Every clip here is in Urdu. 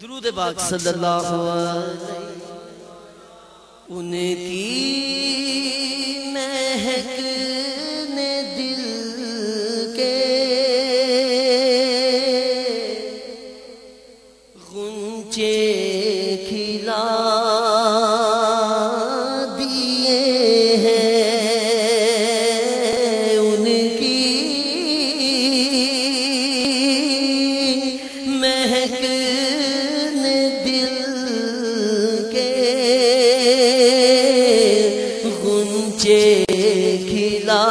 درود پاک صلی اللہ علیہ ان کی مہک نے دل کے غنچے کھلا دیے ہیں ان کی مہک نے دل کے غنچے کھلا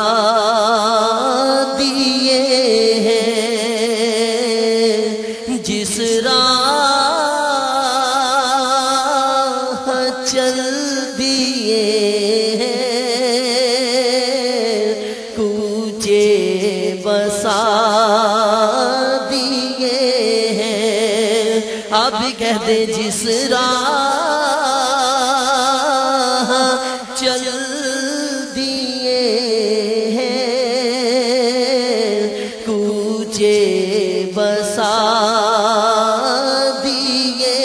دیے ہیں جس راہ چل دیے ہیں کوچے بسا دیے ہیں آپ بھی کہہ دیں جس راہ چل دیے ہیں کوچے بسا دیے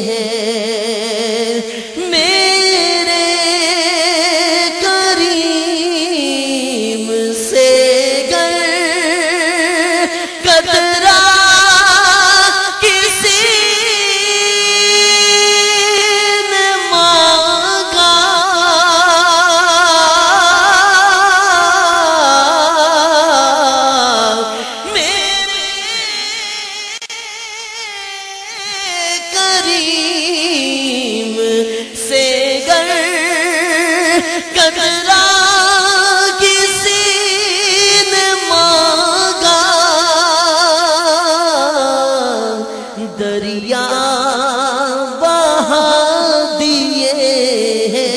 ہیں میرے کریم سے گر قطرہ کسی نے مانگا کریم سے گر قطرہ کسی نے مانگا دریا بہا دیے ہیں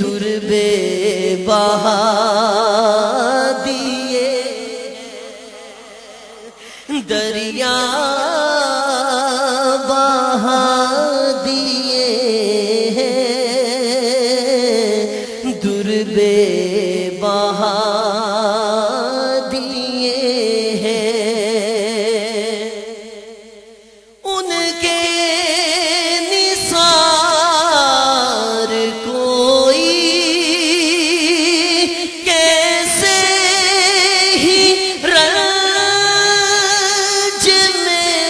در بے بہا دیے دریا بہا دیے ہیں در بے بہا دیے ہیں ان کے نثار کوئی کیسے ہی رنج میں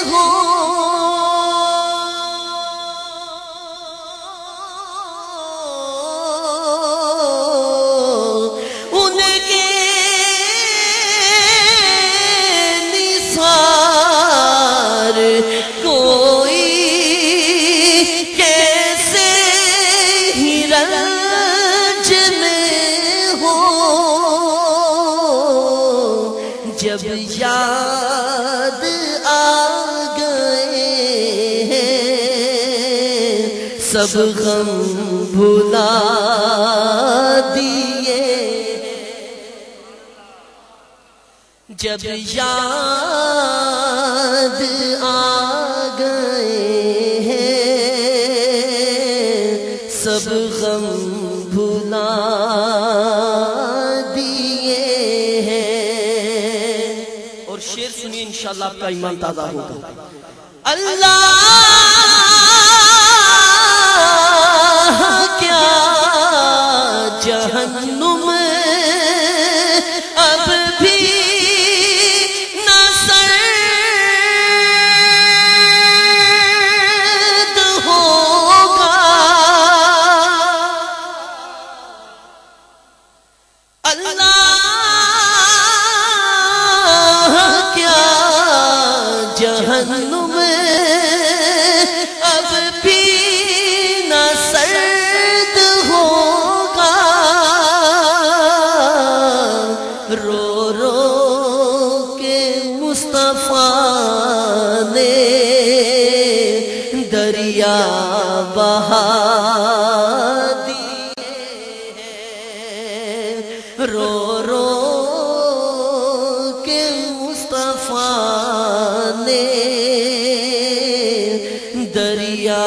ہو ان کے نثار کوئی کیسے ہی رنج میں ہو جب یاد آ گئے ہیں سب غم بھلا دیے جب یاد آ گئے ہیں سب غم بھلا دیے ہیں اور شعر سنیے انشاءاللہ آپ کا ایمان تازہ ہوگا اللہ کیا جہنم اب بھی نہ سرد ہوگا اللہ کیا جہنم اب بھی نہ سرد ہوگا رو رو کے مصطفیٰ نے دریا بہا دیے ہیں رو رو کے مصطفیٰ نے دریا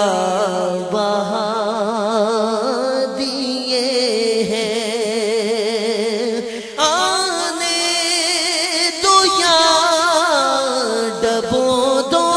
بہا دیے ہیں آنے دو یا ڈبوں درود و